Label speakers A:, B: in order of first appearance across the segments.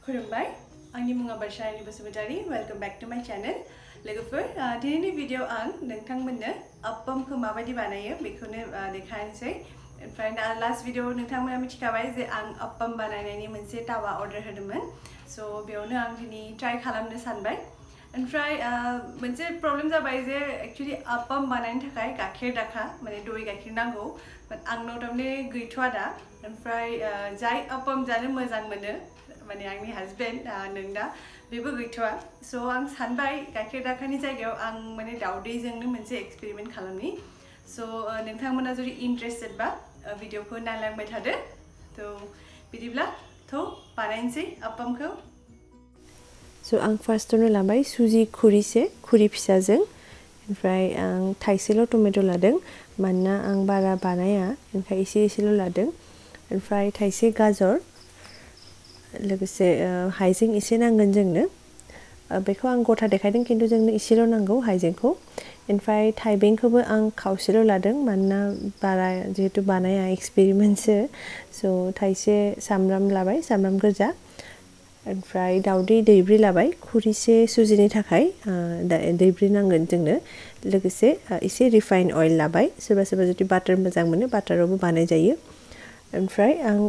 A: khulumbai आंनि मुङा बारशानि Basumatary welcome back to my channel लोगोफोर दिनैनि भिडियो आं नोंथांमोननो अप्पमखौ माबायदि बानायो बेखौनो देखायनोसै ओमफ्राय लास्ट भिडियो नोंथांमोना मिथिखाबाय जे आं अप्पम बानायनायनि मोनसे तावा अर्डार होदोंमोन सो बेयावनो आं दिनै ट्राइ खालामनो सानबाय ओमफ्राय मोनसे प्रब्लेम जाबाय जे एक्चुअली अप्पम बानायनो थाखाय गाइखेर दाखा माने दही गाइखेर नांगौ बाट आंनाव थारमाने गैथ'आ दा ओमफ्राय जाय अप्पम जानो मोजां मोनो माने आंनि हासबेन्ड नोंदा बेबो गैथ'आ सो आं सानबाय गाइखेर दाखानि जायगायाव आं माने दाउदैजोंनो मोनसे एक्सपेरिमेन्ट खालामनि सो नोंथांमोना जुदि इन्ट्रेस्टेड बा भिडियोखौ नायलांबाय थादो थ' बिदिब्ला बानायनोसै अप्पमखौ
B: सो आं फार्स्टआवनो लाबाय सुजि खुरि फिसाजों ओमफ्राय आं थाइसेल' टमेट' लादों मानोना आं बारा बानाया ओंखाय एसेल' लादों ओमफ्राय थाइसे गाजर लोगोसे हाइजें एसे नांगोन जोंनो बेखौ आं गथा देखायदों खिन्थु जोंनो एसेल' नांगौ हाइजेंखौ ओमफ्राय थाइबेंखौबो आं खावसेल' लादों मानोना बारा जिहेतु बानाया एक्सपेरिमेन्टसो सो थाइसे सामब्राम लाबाय सामब्राम गोजा ओमफ्राय दाउदै दैब्रै लाबाय खुरिसे सुजिनि थाखाय दैब्रै नांगोन जोंनो लोगोसे एसे रिफाइन अइल लाबाय सोरबा सोरबा जुदि बाटार मोजां मोनो बाटारावबो बानाय जायो ओमफ्राय आं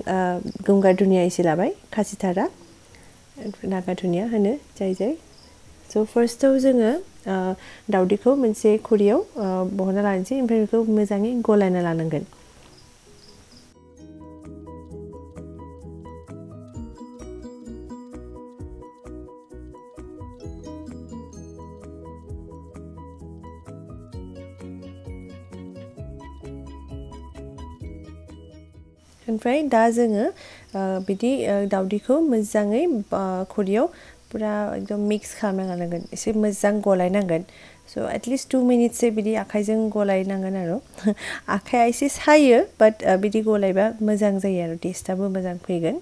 B: गंगार दुनिया एसे लाबाय खासिथारा नागा दुनिया होनो जाय सो फार्स्टआव जोङो दाउदैखौ मोनसे खुरियाव बहनना लानोसै ओमफ्राय बेखौ मोजाङै गलायना लानांगोन ओमफ्राय दा जोङो बिदि दाउदैखौ मोजाङै खुरियाव पुरा एकदम मिक्स खालामना लानांगोन एसे मोजां गलायनांगोन सो एटलिस्ट 2 मिनिटसो बिदि आखाइजों गलायनांगोन आरो आखाइया एसे सायो बाट बिदि गलायबा मोजां जायो आरो टेस्टआबो मोजां फैगोन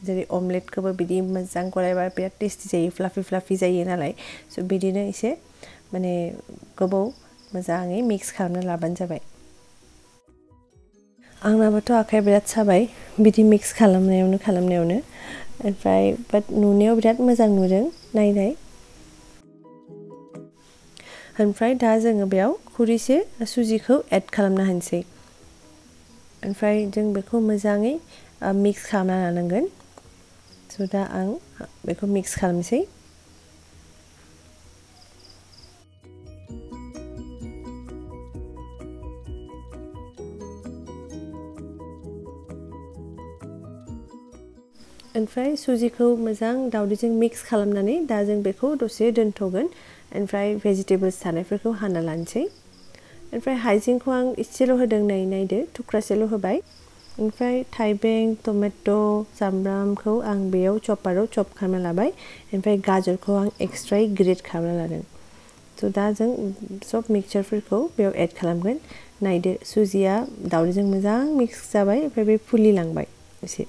B: जेरै अमलेटखौबो बिदि मोजां गलायबा बिराद टेस्टि जायो फ्लाफि जायो नालाय सो बिदिनो एसे माने गोबाव मोजाङै मिक्स खालामना लाबानो जाबाय आंनाबोथ' आखाइया बिराद साबाय बिदि मिक्स खालामनायावनो ओमफ्राय बाट नुनायाव बिराद मोजां नुदों नायनाय ओमफ्राय दा जोङो बेयाव खुरिसे सुजिखौ एड खालामना होनोसै ओमफ्राय जों बेखौ मोजाङै मिक्स खालामना लानांगोन स' दा आं बेखौ मिक्स खालामनोसै ओमफ्राय सुजिखौ मोजां दाउदैजों मिक्स खालामनानै दा जों बेखौ दसे दोनथ'गोन ओमफ्राय भेजिटेबल्स थानायफोरखौ हाना लानोसै ओमफ्राय हाइजेंखौ आं एसेल' होदों नायदो थुख्रासेल' होबाय ओमफ्राय थाइबें टमेट' सामब्रामखौ आं बेयाव चपाराव चप खालामना लाबाय ओमफ्राय गाजरखौ आं एक्सट्रायै ग्रेट खालामना लादों स' दा जों सब मिक्सचारफोरखौ बेयाव एड खालामगोन नायदो सुजिया दाउदैजों मोजां मिक्स जाबाय ओमफ्राय बे फुलिलांबाय एसे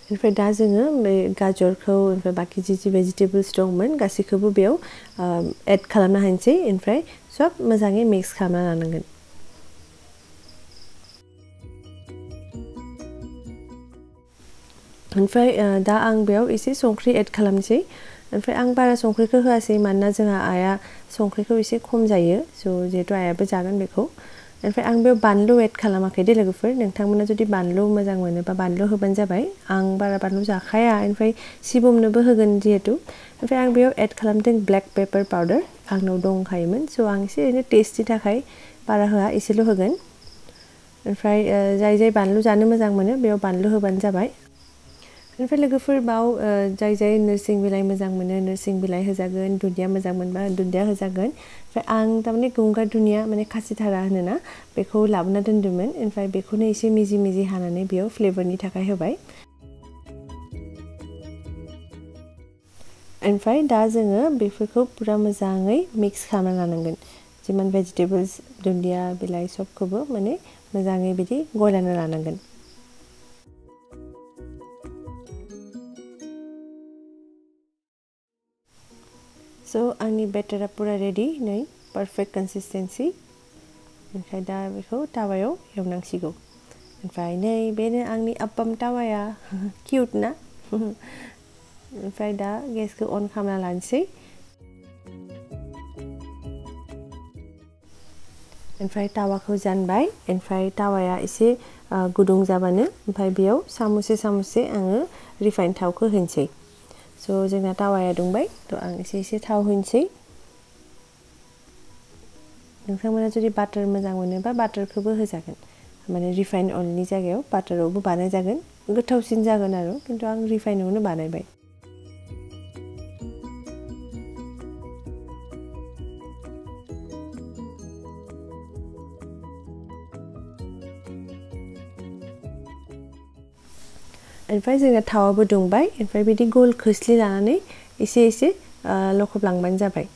B: ओमफ्राय दा जोङो बे गाजरखौ ओमफ्राय बाखि जि भेजिटेबल्स दंमोन गासैखौबो बेयाव एड खालामना होनोसै ओमफ्राय सब मोजाङै मिक्स खालामना लानांगोन ओमफ्राय दा आं बेयाव एसे संख्रि एड खालामनोसै ओमफ्राय आं बारा संख्रिखौ होआसै मानोना जोंहा आइया संख्रिखौ एसे खम जायो स' जिहेतु आइयाबो जागोन बेखौ ओमफ्राय आं बेयाव बानलु एड खालामाखै दे लोगोफोर नोंथांमोना जुदि बानलु मोजां मोनोबा बानलु होबानो जाबाय आं बारा बानलु जाखाया ओमफ्राय सिबुमनोबो होगोन जिहेतु ओमफ्राय आं बेयाव एड खालामदों ब्लेक पेपार पाउडार आंनाव दंखायोमोन स' आं एसे ओरैनो टेस्टनि थाखाय बारा होआ एसेल' होगोन ओमफ्राय जाय बानलु जानो मोजां मोनो बेयाव बानलु होबानो जाबाय ओमफ्राय लोगोफोर बाव जाय नोरसिं बिलाइ मोजां मोनो नोरसिं बिलाइ होजागोन दुन्दिया मोजां मोनबा दुन्दिया होजागोन ओमफ्राय आं थारमाने गंगार दुनिया माने खासिथारा होनोना बेखौ लाबोना दोन्दोंमोन ओमफ्राय बेखौनो एसे मिजि हानानै बेयाव फ्लेभारनि थाखाय होबाय ओमफ्राय दा जोङो बेफोरखौ पुरा मोजाङै मिक्स खालामना लानांगोन जिमान भेजिटेबल्स दुन्दिया बिलाइ सबखौबो माने मोजाङै बिदि गलायना लानांगोन So आंनि बेटारा पूरा रेडी नै परफेक्ट कंसिस्टेंसी ओमफ्राय दा बेखौ तावायाव एवनांसिगौ ओमफ्राय नै बेनो आंनि आप्पाम तावाया किउट ना ओमफ्राय दा गेसखौ अन खालामना लानोसै ओमफ्राय तावाखौ जानबाय ओमफ्राय तावाया एसे गुदुं जाबानो ओमफ्राय बेयाव सामुसे आङो रिफाइन थावखौ होनोसै स' जोंना तावाया दुंबाय थ' आं एसे थाव होनोसै नोंथांमोना जुदि बाटार मोजां मोनोबा बाटारखौबो होजागोन माने रिफाइन अइलनि जायगायाव बाटारावबो बानाय जागोन गोथावसिन जागोन आरो खिन्थु आं रिफाइनावनो बानायबाय ओमफ्राय जोंना थावाबो दुंबाय ओमफ्राय बिदि गल खोस्लि लानानै एसे लखबलांबानो जाबाय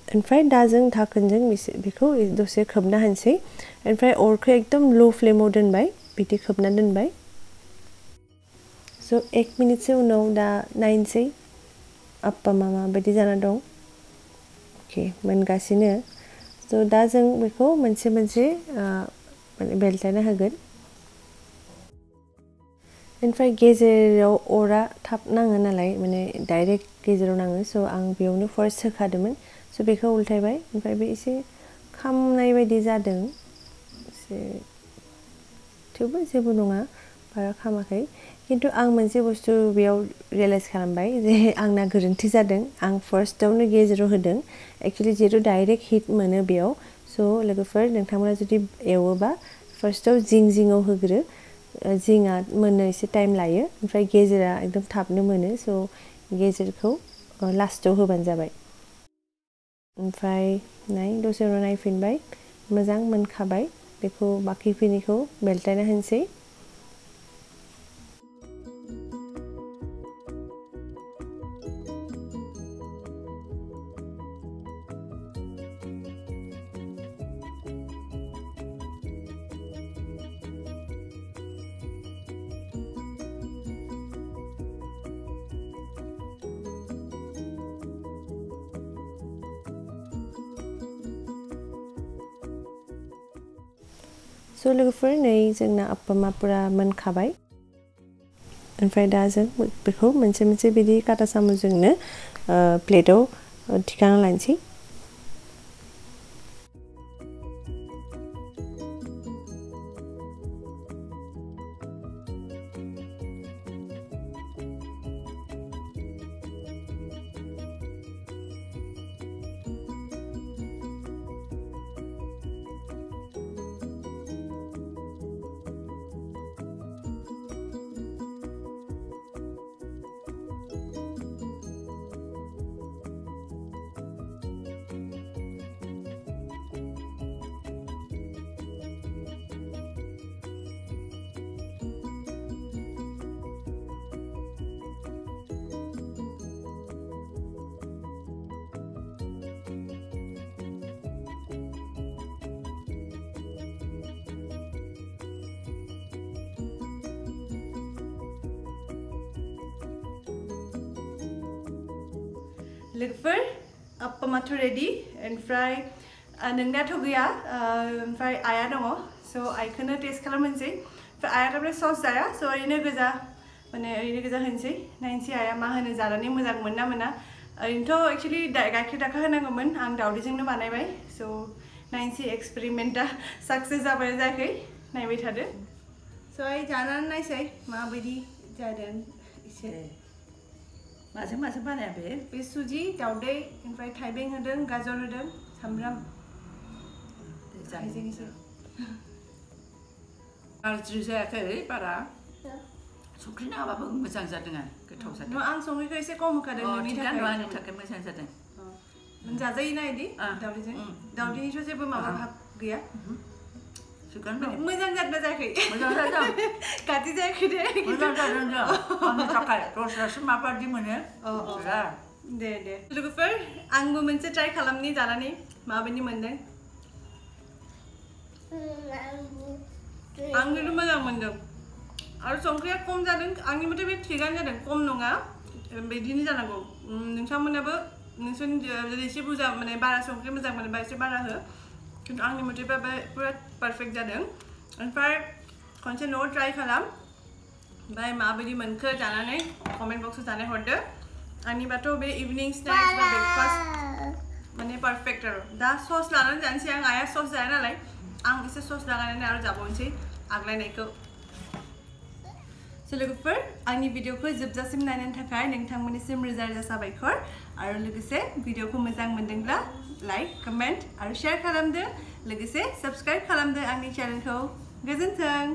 B: ओमफ्राय दा जों धाकोनजों बेखौ दसे खोबना होनोसै ओमफ्राय अरखौ एकदम लो फ्लेमाव दोनबाय बिदि खोबना दोनबाय स' 1 मिनिटसो उनाव दा नायनोसै आप्पामा माबायदि जाना दं अके मोनगासिनो स' दा जों बेखौ मोनसे माने बेलथायना होगोन ओमफ्राय गेजेराव अरा थाब नाङो नालाय माने डाइरेक्ट गेजेराव नाङो स' आं बेयावनो फार्स्ट होखादोंमोन स' बेखौ उल्टायबाय ओमफ्राय बे एसे खामनाय बायदि जादों एसे थेवबो जेबो नङा बारा खामाखै खिन्थु आं मोनसे बुस्थु बेयाव रियलाइज खालामबाय जे आंना गोरोन्थि जादों आं फार्स्टआवनो गेजेराव होदों एक्चुअलि जिहेतु डाइरेक्ट हिट मोनो बेयाव स' लोगोफोर नोंथांमोना जुदि एवोबा फार्स्टआव जिङाव होग्रो जिङा मोननो एसे टाइम लायो ओमफ्राय गेजेरा एकदम थाबनो मोनो स' गेजेरखौ लास्टआव होबानो जाबाय ओमफ्राय दसे उनाव नायफिनबाय मोजां मोनखाबाय बेखौ बाखिखिनिखौ बेलथायना होनोसै स' लोगोफोर नै जोंना आप्पामा पुरा मोनखाबाय ओमफ्राय दा जों बेखौ मोनसे बिदि काटा सामुसजोंनो प्लेटाव थिखांना लानोसै
A: लोगोफोर आप्पामाथ' रेडि ओमफ्राय नोंनाथ' गैया ओमफ्राय आया दङ स' आइखौनो टेस्ट खालामनोसै ओमफ्राय आयाथ' ओमफ्राय सस जाया स' ओरैनो गोजा होनोसै नायनोसै आया मा होनो जानानै मोजां मोनो ना मोना ओरैनोथ' एक्चुअलि गाइखेर दाखा होनांगौमोन आं दावदैजोंनो बानायबाय स' नायनोसै एक्सपेरिमेन्टआ साक्सेस जाबाय जायाखै नायबाय थादो स' आइ जानानै नायसै माबायदि जादों एसे
C: माजों बानाया बे
A: सुजि दावदै ओमफ्राय थाइबें होदों गाजर होदों सामब्राम हाइजें एसे
C: गाज्रि जायाखै बारा संख्रि नाङाबाबो मोजां जादों गोथाव जादों
A: आं संख्रिखौ एसे खम होखादों
C: आंनि थाखाय मोजां जादों
A: जाजायोना इदि दावदैजों दावदैनिथ' जेबो माबा भाब गैया मोजां जादों जायाखै
C: मोजां जादों
A: गाज्रि जायाखै दे
C: मोजां जादों जों आंनि थाखाय दस्रासो माबादि मोनो
A: दे दे लोगोफोर आंबो मोनसे ट्राइ खालामनि जानानै माबायदि मोनदों आं खिन्थु मोजां मोनदों आरो संख्रिया खम जादों आंनि मथे बे थिगानो जादों खम नङा बिदिनो जानांगौ नोंथांमोनाबो नोंसोरनि जुदि एसे बुरजा माने बारा संख्रि मोजां मोनोबा एसे बारा हो खिन्थु आंनि मथेबा बे पुरा पारफेक्ट जादों ओमफ्राय खनसे न'आव ट्राइ खालाम ओमफ्राय माबायदि मोनखो जानानै कमेन्ट बक्सआव जानाय हरदो आंनिबाथ' बे इभिनिं स्नेक्स बा ब्रेकफास्ट माने पारफेक्ट आरो दा सस लानानै जानोसै आं आया सस जाया नालाय आं एसे सस लागायनानै आरो जाबावनोसै आग्लायनायखौ So लोगोफोर आंनि भिडिअखौ जोबजासिम नायनायनि थाखाय नोंथांमोननिसिम रोजा रोजा साबायखर आरो लोगोसे भिडिअखौ मोजां मोनदोंब्ला लाइक कमेन्ट आरो शेयार खालामदो लोगोसे साबस्क्राइब खालामदो आंनि चेनेलखौ गोजोन्थों